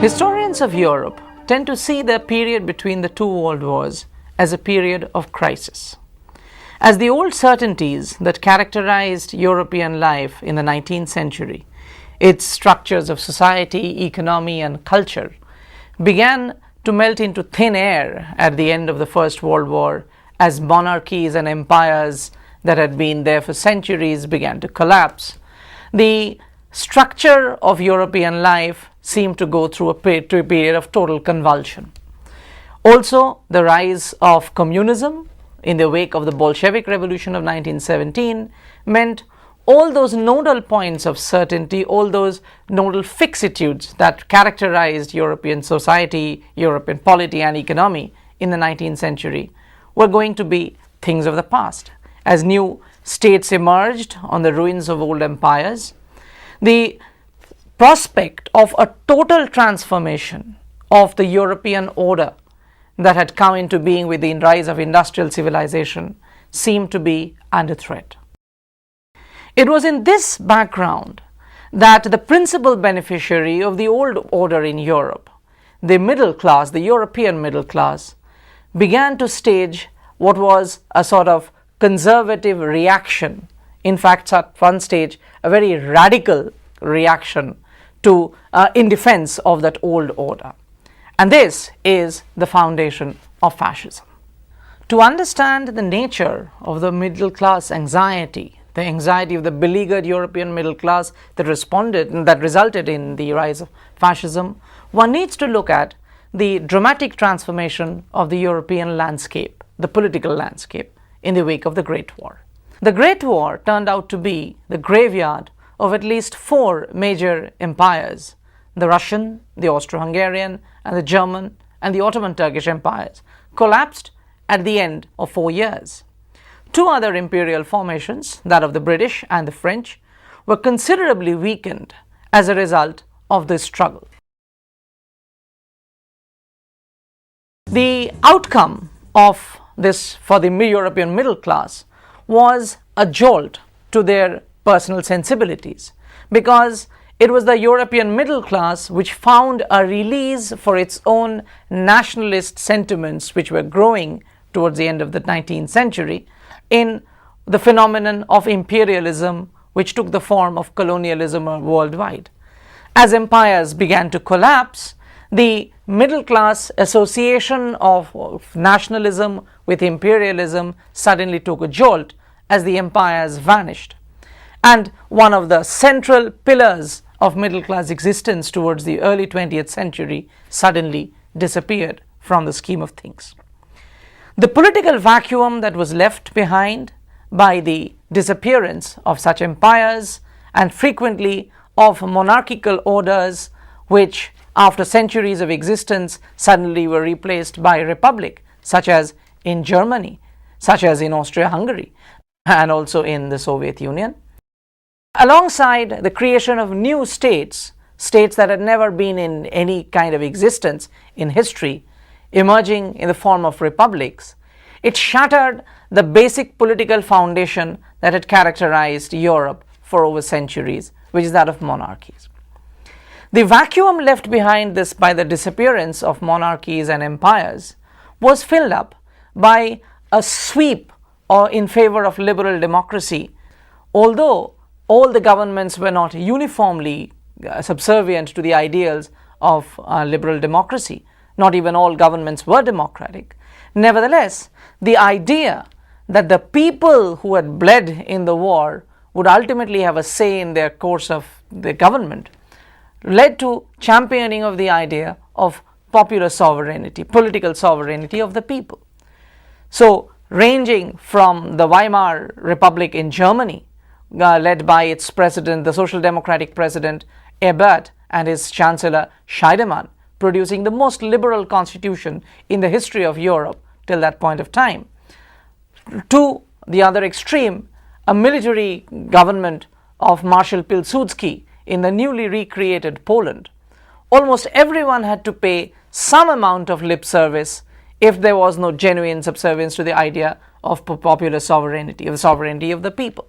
Historians of Europe tend to see the period between the two world wars as a period of crisis. As the old certainties that characterized European life in the 19th century, its structures of society, economy, and culture, began to melt into thin air at the end of the First World War as monarchies and empires that had been there for centuries began to collapse. The structure of European life seemed to go through a period of total convulsion. Also, the rise of communism in the wake of the Bolshevik Revolution of 1917 meant all those nodal points of certainty, all those nodal fixitudes that characterized European society, European polity and economy in the 19th century were going to be things of the past. As new states emerged on the ruins of old empires, the prospect of a total transformation of the European order that had come into being with the rise of industrial civilization seemed to be under threat. It was in this background that the principal beneficiary of the old order in Europe, the middle class, the European middle class, began to stage what was a sort of conservative reaction. In fact, at one stage, a very radical reaction in defense of that old order. And this is the foundation of fascism. To understand the nature of the middle class anxiety, the anxiety of the beleaguered European middle class that resulted in the rise of fascism, one needs to look at the dramatic transformation of the European landscape, the political landscape, in the wake of the Great War. The Great War turned out to be the graveyard of at least four major empires: the Russian, the Austro-Hungarian, and the German and the Ottoman Turkish empires collapsed at the end of 4 years. Two other imperial formations, that of the British and the French, were considerably weakened as a result of this struggle. The outcome of this for the European middle class was a jolt to their personal sensibilities, because it was the European middle class which found a release for its own nationalist sentiments, which were growing towards the end of the 19th century, in the phenomenon of imperialism, which took the form of colonialism worldwide. As empires began to collapse, the middle class association of nationalism with imperialism suddenly took a jolt as the empires vanished. And one of the central pillars of middle class existence towards the early 20th century suddenly disappeared from the scheme of things. The political vacuum that was left behind by the disappearance of such empires, and frequently of monarchical orders which after centuries of existence suddenly were replaced by a republic, such as in Germany, such as in Austria-Hungary, and also in the Soviet Union, alongside the creation of new states that had never been in any kind of existence in history, emerging in the form of republics, it shattered the basic political foundation that had characterized Europe for over centuries, which is that of monarchies. The vacuum left behind this by the disappearance of monarchies and empires was filled up by a sweep in favor of liberal democracy, although all the governments were not uniformly subservient to the ideals of liberal democracy. Not even all governments were democratic. Nevertheless, the idea that the people who had bled in the war would ultimately have a say in their course of the government led to championing of the idea of popular sovereignty, political sovereignty of the people. So, ranging from the Weimar Republic in Germany, led by its president, the Social Democratic president Ebert, and his chancellor Scheidemann, producing the most liberal constitution in the history of Europe till that point of time, to the other extreme, a military government of Marshal Pilsudski in the newly recreated Poland. Almost everyone had to pay some amount of lip service if there was no genuine subservience to the idea of popular sovereignty, of the sovereignty of the people.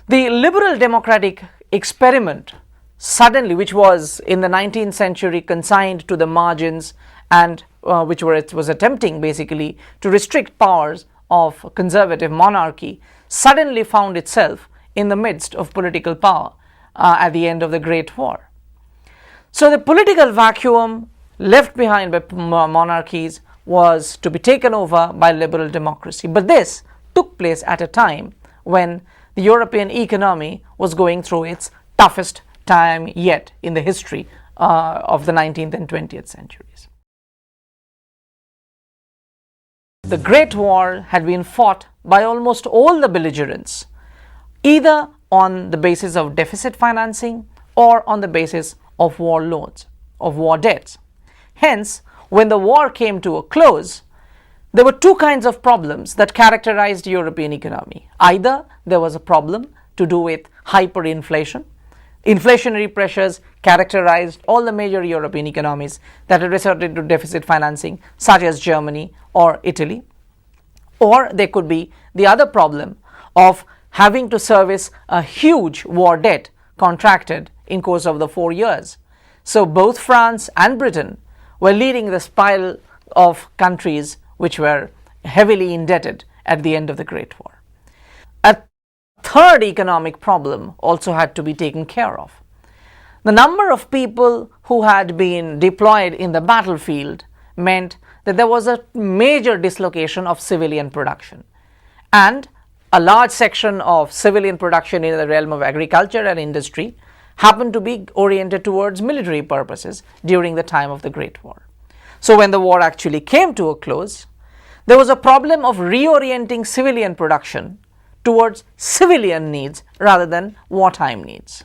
The liberal democratic experiment suddenly, which was in the 19th century consigned to the margins and it was attempting basically to restrict powers of conservative monarchy, suddenly found itself in the midst of political power at the end of the Great War. So the political vacuum left behind by monarchies was to be taken over by liberal democracy. But this took place at a time when the European economy was going through its toughest time yet in the history of the 19th and 20th centuries. The Great War had been fought by almost all the belligerents, either on the basis of deficit financing or on the basis of war loans, of war debts. Hence, when the war came to a close, there were two kinds of problems that characterized European economy. Either there was a problem to do with hyperinflation. Inflationary pressures characterized all the major European economies that had resorted to deficit financing, such as Germany or Italy. Or there could be the other problem of having to service a huge war debt contracted in course of the 4 years. So both France and Britain were leading the spiral of countries which were heavily indebted at the end of the Great War. A third economic problem also had to be taken care of. The number of people who had been deployed in the battlefield meant that there was a major dislocation of civilian production, and a large section of civilian production in the realm of agriculture and industry happened to be oriented towards military purposes during the time of the Great War. So when the war actually came to a close, there was a problem of reorienting civilian production towards civilian needs rather than wartime needs.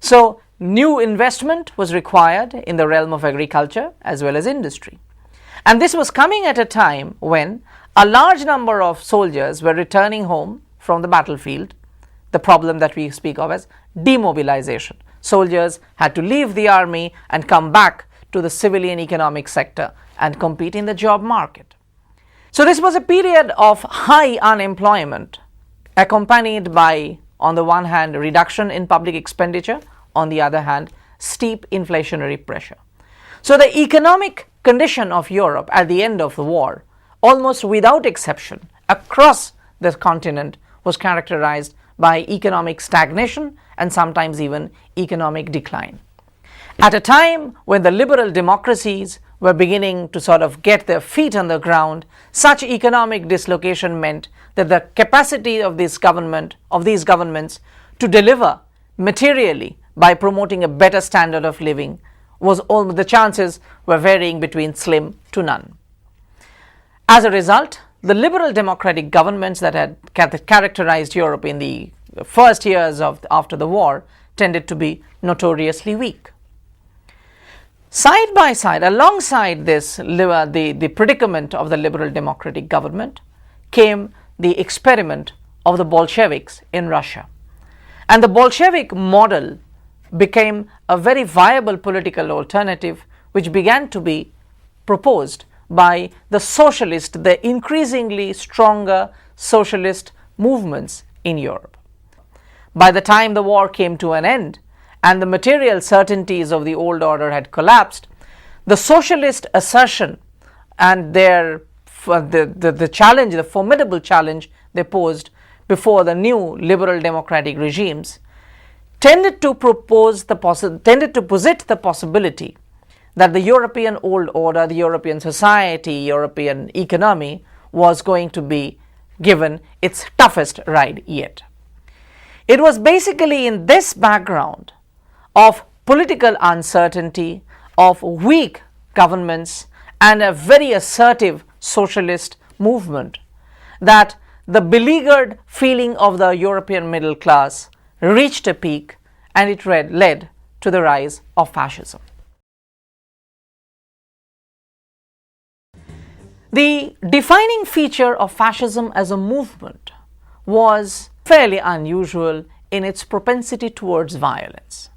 So new investment was required in the realm of agriculture as well as industry. And this was coming at a time when a large number of soldiers were returning home from the battlefield, the problem that we speak of as demobilization. Soldiers had to leave the army and come back to the civilian economic sector and compete in the job market. So this was a period of high unemployment, accompanied by, on the one hand, a reduction in public expenditure, on the other hand, steep inflationary pressure. So the economic condition of Europe at the end of the war, almost without exception, across the continent was characterized by economic stagnation and sometimes even economic decline. At a time when the liberal democracies were beginning to sort of get their feet on the ground, such economic dislocation meant that the capacity of these governments to deliver materially by promoting a better standard of living was the chances were varying between slim to none. As a result, the liberal democratic governments that had characterized Europe in the first years after the war tended to be notoriously weak. Side by side, alongside this, the predicament of the liberal democratic government came the experiment of the Bolsheviks in Russia. And the Bolshevik model became a very viable political alternative which began to be proposed by the increasingly stronger socialist movements in Europe. By the time the war came to an end and the material certainties of the old order had collapsed, the socialist assertion and the formidable challenge they posed before the new liberal democratic regimes tended to posit the possibility that the European old order, the European society, European economy was going to be given its toughest ride yet. It was basically in this background of political uncertainty, of weak governments, and a very assertive socialist movement that the beleaguered feeling of the European middle class reached a peak, and it led to the rise of fascism. The defining feature of fascism as a movement was fairly unusual in its propensity towards violence.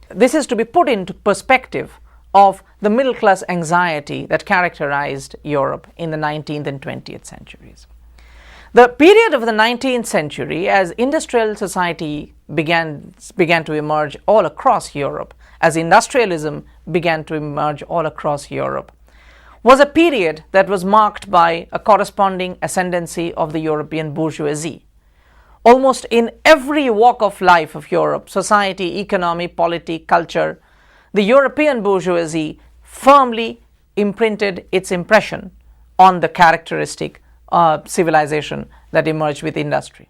This is to be put into perspective of the middle class anxiety that characterized Europe in the 19th and 20th centuries. The period of the 19th century, as industrial society began to emerge all across Europe, as industrialism began to emerge all across Europe, was a period that was marked by a corresponding ascendancy of the European bourgeoisie. Almost in every walk of life of Europe, society, economy, polity, culture, the European bourgeoisie firmly imprinted its impression on the characteristic civilization that emerged with industry.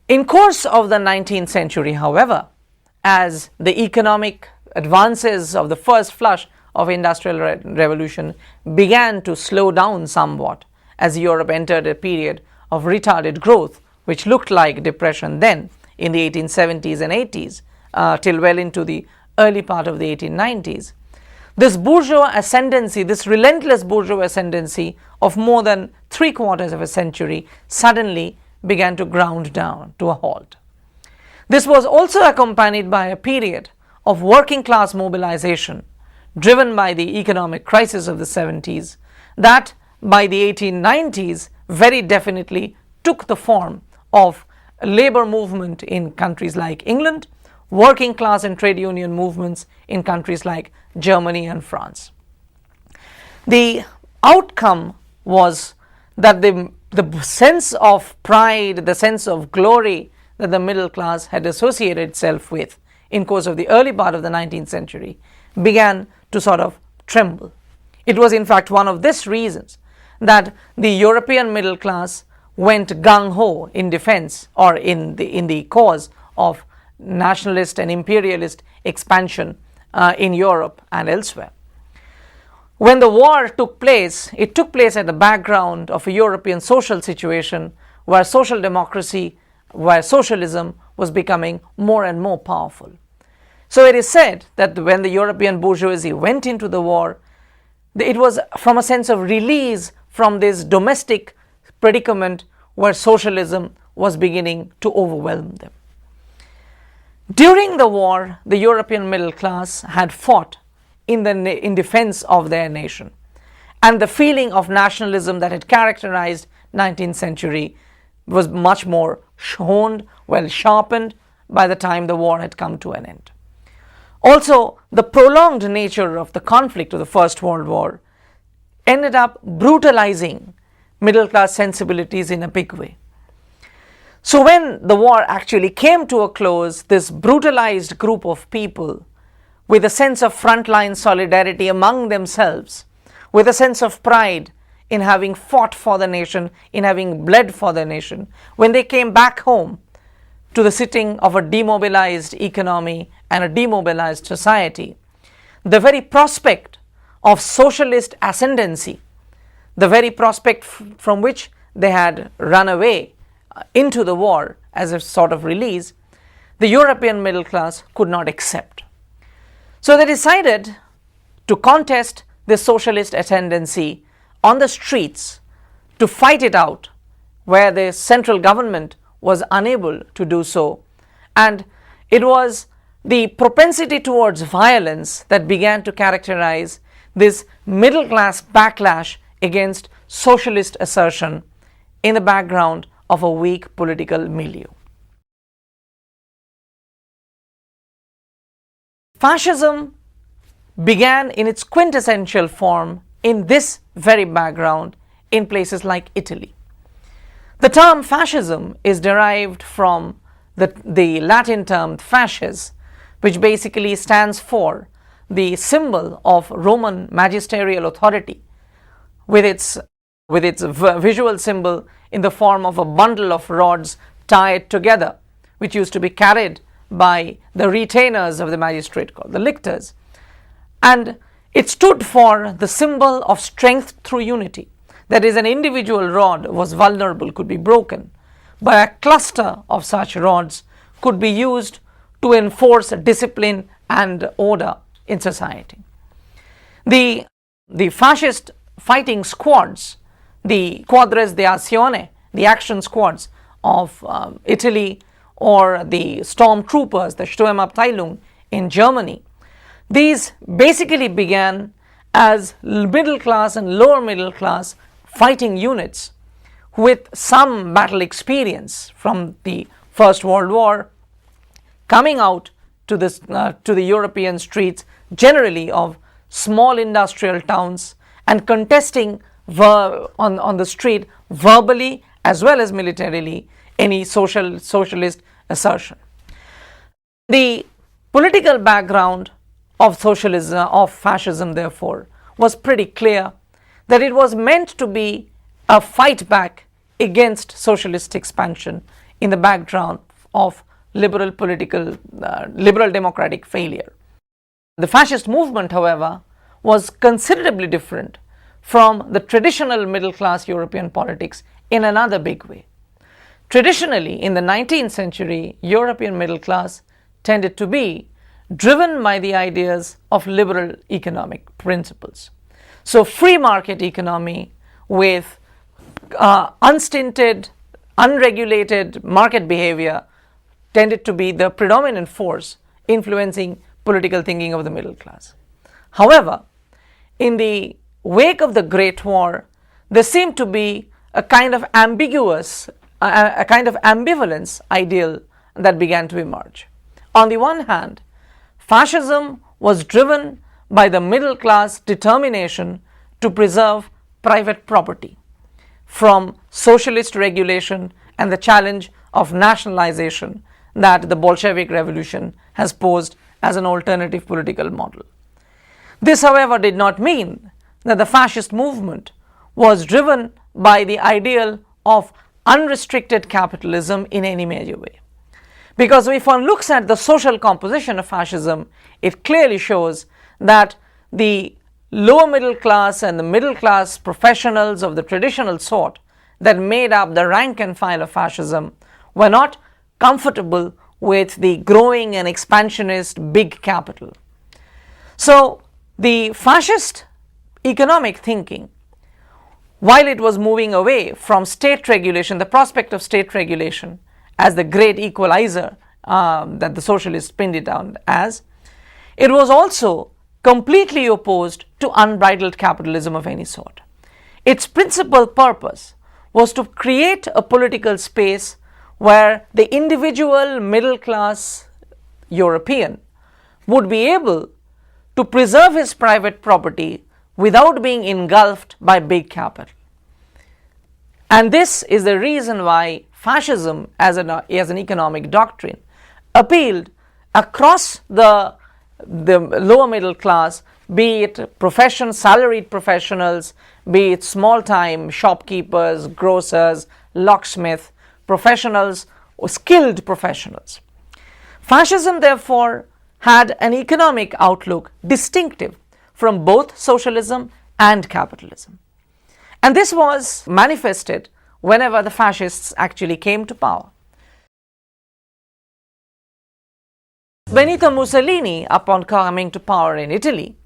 In course of the 19th century, however, as the economic advances of the first flush of industrial revolution began to slow down somewhat, as Europe entered a period of retarded growth, which looked like depression then in the 1870s and 80s till well into the early part of the 1890s. This bourgeois ascendancy, this relentless bourgeois ascendancy of more than 3/4 of a century suddenly began to ground down to a halt. This was also accompanied by a period of working class mobilization driven by the economic crisis of the 70s that by the 1890s very definitely took the form of a labor movement in countries like England, working class and trade union movements in countries like Germany and France. The outcome was that the sense of pride, the sense of glory that the middle class had associated itself with in course of the early part of the 19th century began to sort of tremble. It was in fact one of these reasons that the European middle class went gung-ho in defense or in the cause of nationalist and imperialist expansion in Europe and elsewhere. When the war took place, it took place at the background of a European social situation where social democracy, where socialism was becoming more and more powerful. So it is said that when the European bourgeoisie went into the war, it was from a sense of release from this domestic predicament where socialism was beginning to overwhelm them. During the war, the European middle class had fought in defense of their nation, and the feeling of nationalism that had characterized 19th century was much more honed, well sharpened by the time the war had come to an end. Also, the prolonged nature of the conflict of the First World War ended up brutalizing middle class sensibilities in a big way. So when the war actually came to a close, this brutalized group of people with a sense of frontline solidarity among themselves, with a sense of pride in having fought for the nation, in having bled for the nation, when they came back home to the sitting of a demobilized economy and a demobilized society, the very prospect of socialist ascendancy, the very prospect from which they had run away into the war as a sort of release, the European middle class could not accept. So they decided to contest this socialist ascendancy on the streets, to fight it out where the central government was unable to do so. And it was the propensity towards violence that began to characterize this middle class backlash against socialist assertion in the background of a weak political milieu. Fascism began in its quintessential form in this very background in places like Italy. The term fascism is derived from the Latin term fasces, which basically stands for the symbol of Roman magisterial authority, with its visual symbol in the form of a bundle of rods tied together, which used to be carried by the retainers of the magistrate called the lictors. And it stood for the symbol of strength through unity. That is, an individual rod was vulnerable, could be broken, but a cluster of such rods could be used to enforce discipline and order in society. The fascist fighting squads, the quadres de azione, the action squads of Italy, or the stormtroopers, the Sturmabteilung in Germany, these basically began as middle class and lower middle class fighting units with some battle experience from the First World War, coming out to the European streets generally of small industrial towns and contesting on the street verbally as well as militarily any socialist assertion. The political background of socialism, of fascism, therefore, was pretty clear that it was meant to be a fight back against socialist expansion in the background of liberal democratic failure. The fascist movement, however, was considerably different from the traditional middle-class European politics in another big way. Traditionally, in the 19th century, European middle class tended to be driven by the ideas of liberal economic principles. So free market economy with unstinted, unregulated market behavior tended to be the predominant force influencing political thinking of the middle class. However, in the wake of the Great War, there seemed to be a kind of ambivalence ideal that began to emerge. On the one hand, fascism was driven by the middle class determination to preserve private property from socialist regulation and the challenge of nationalization that the Bolshevik Revolution has posed as an alternative political model. This, however, did not mean that the fascist movement was driven by the ideal of unrestricted capitalism in any major way. Because if one looks at the social composition of fascism, it clearly shows that the lower middle class and the middle class professionals of the traditional sort that made up the rank and file of fascism were not comfortable with the growing and expansionist big capital. So the fascist economic thinking, while it was moving away from state regulation, the prospect of state regulation as the great equalizer that the socialists pinned it down as, it was also completely opposed to unbridled capitalism of any sort. Its principal purpose was to create a political space where the individual middle class European would be able to preserve his private property without being engulfed by big capital. And this is the reason why fascism as an economic doctrine appealed across the lower middle class, be it salaried professionals, be it small-time shopkeepers, grocers, locksmiths, professionals, or skilled professionals. Fascism, therefore, had an economic outlook distinctive from both socialism and capitalism. And this was manifested whenever the fascists actually came to power. Benito Mussolini, upon coming to power in Italy,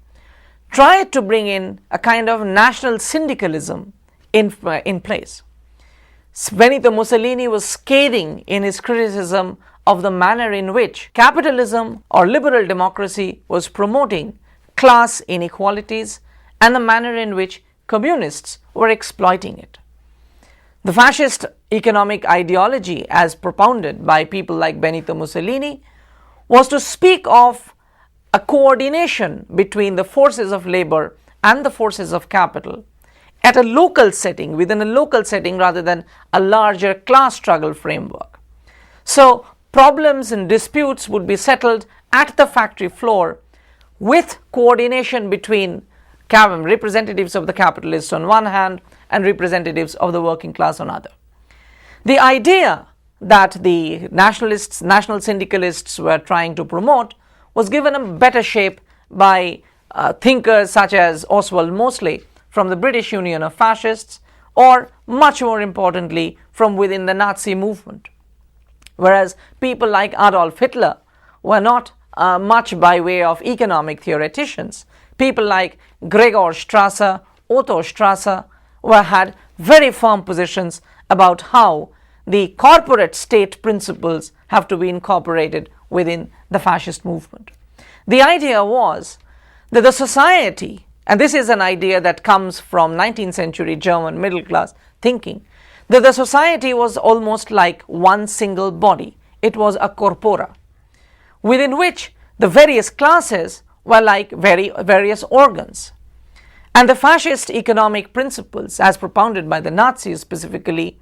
tried to bring in a kind of national syndicalism in place. Benito Mussolini was scathing in his criticism of the manner in which capitalism or liberal democracy was promoting class inequalities and the manner in which communists were exploiting it. The fascist economic ideology, as propounded by people like Benito Mussolini, was to speak of a coordination between the forces of labor and the forces of capital at a local setting, within a local setting rather than a larger class struggle framework. So problems and disputes would be settled at the factory floor with coordination between representatives of the capitalists on one hand and representatives of the working class on other. The idea that the national syndicalists were trying to promote was given a better shape by thinkers such as Oswald Mosley from the British Union of Fascists, or much more importantly from within the Nazi movement. Whereas people like Adolf Hitler were not much by way of economic theoreticians. People like Gregor Strasser, Otto Strasser had very firm positions about how the corporate state principles have to be incorporated within the fascist movement. The idea was that the society, and this is an idea that comes from 19th century German middle class thinking, that the society was almost like one single body. It was a corpora, within which the various classes were like various organs. And the fascist economic principles, as propounded by the Nazis specifically,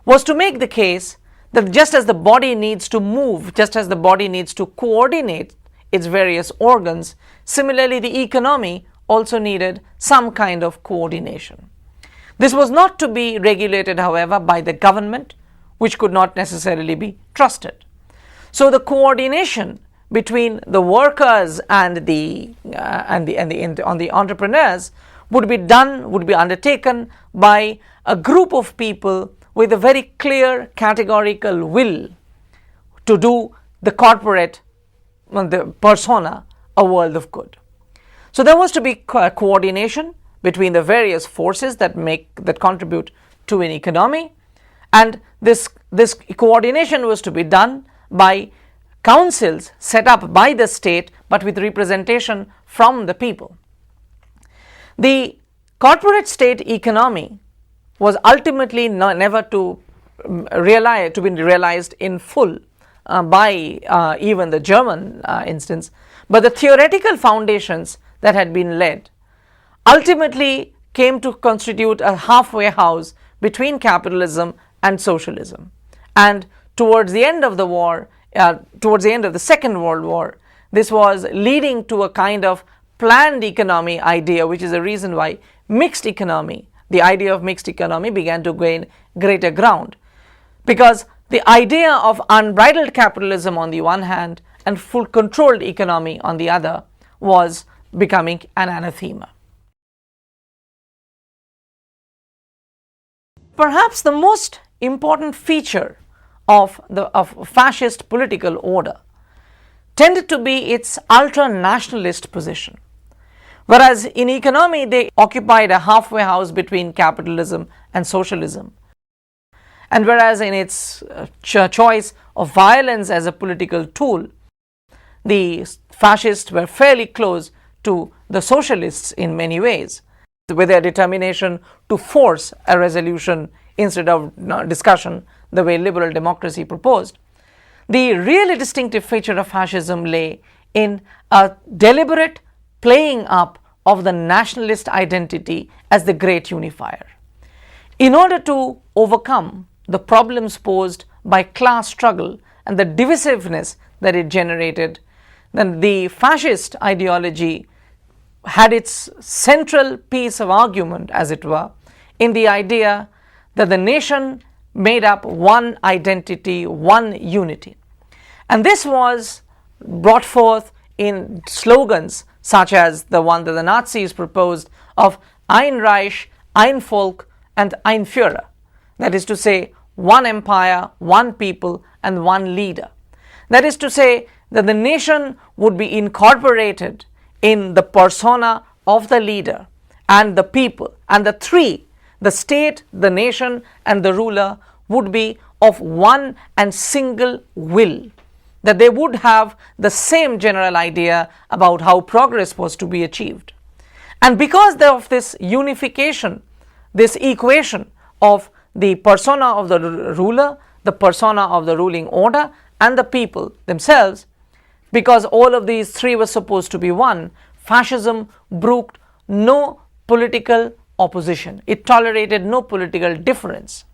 was to make the case that just as the body needs to move, just as the body needs to coordinate its various organs, similarly the economy also needed some kind of coordination. This was not to be regulated, however, by the government, which could not necessarily be trusted. So the coordination between the workers and the entrepreneurs would be undertaken by a group of people with a very clear categorical will to do the corporate, the persona, a world of good. So there was to be coordination between the various forces that contribute to an economy, and this coordination was to be done by councils set up by the state but with representation from the people. The corporate state economy was ultimately never to be realized in full by even the German instance, but the theoretical foundations that had been laid ultimately came to constitute a halfway house between capitalism and socialism. And towards the end of the war, towards the end of the Second World War, this was leading to a kind of planned economy idea, which is the reason why mixed economy, the idea of mixed economy, began to gain greater ground, because the idea of unbridled capitalism on the one hand and full controlled economy on the other was becoming an anathema. Perhaps the most important feature of fascist political order tended to be its ultra-nationalist position. Whereas in economy they occupied a halfway house between capitalism and socialism, and whereas in its choice of violence as a political tool, the fascists were fairly close to the socialists in many ways, with their determination to force a resolution instead of discussion, the way liberal democracy proposed. The really distinctive feature of fascism lay in a deliberate playing up of the nationalist identity as the great unifier. In order to overcome the problems posed by class struggle and the divisiveness that it generated, then the fascist ideology had its central piece of argument, as it were, in the idea that the nation made up one identity, one unity. And this was brought forth in slogans such as the one that the Nazis proposed of Ein Reich, ein Volk and ein Führer, that is to say, one empire, one people and one leader. That is to say that the nation would be incorporated in the persona of the leader and the people, and the three, the state, the nation and the ruler, would be of one and single will, that they would have the same general idea about how progress was to be achieved. And because of this unification, this equation of the persona of the ruler, the persona of the ruling order and the people themselves, because all of these three were supposed to be one, fascism brooked no political opposition. It tolerated no political difference.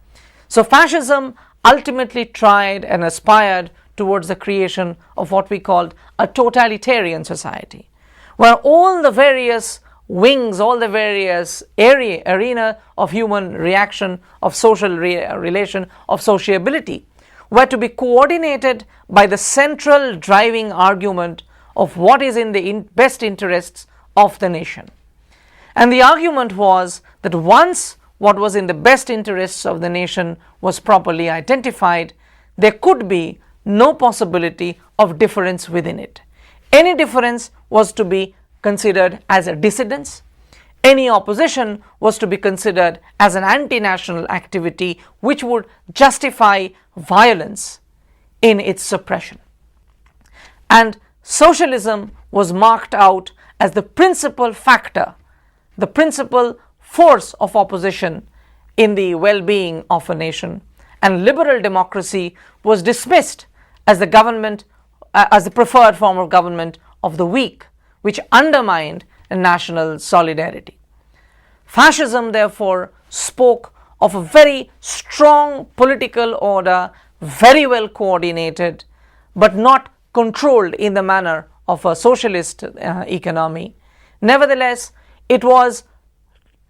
So fascism ultimately tried and aspired towards the creation of what we called a totalitarian society, where all the various wings, all the various arena of human reaction, of social relation, of sociability, were to be coordinated by the central driving argument of what is in the best interests of the nation. And the argument was that once what was in the best interests of the nation was properly identified, there could be no possibility of difference within it. Any difference was to be considered as a dissidence. Any opposition was to be considered as an anti-national activity which would justify violence in its suppression. And socialism was marked out as the principal factor, the principal force of opposition in the well-being of a nation, and liberal democracy was dismissed as the government, as the preferred form of government of the weak, which undermined national solidarity. Fascism, therefore, spoke of a very strong political order, very well coordinated, but not controlled in the manner of a socialist economy. Nevertheless, it was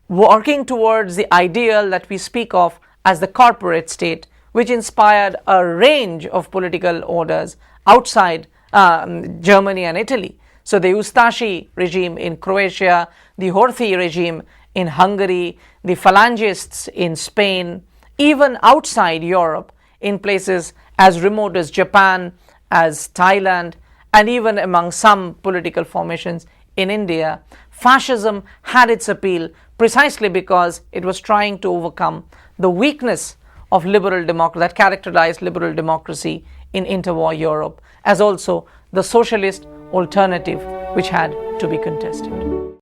working towards the ideal that we speak of as the corporate state, which inspired a range of political orders outside Germany and Italy. So the Ustashi regime in Croatia, the Horthy regime in Hungary, the Phalangists in Spain, even outside Europe, in places as remote as Japan, as Thailand, and even among some political formations in India, fascism had its appeal precisely because it was trying to overcome the weakness of liberal democracy that characterized liberal democracy in interwar Europe, as also the socialist alternative which had to be contested.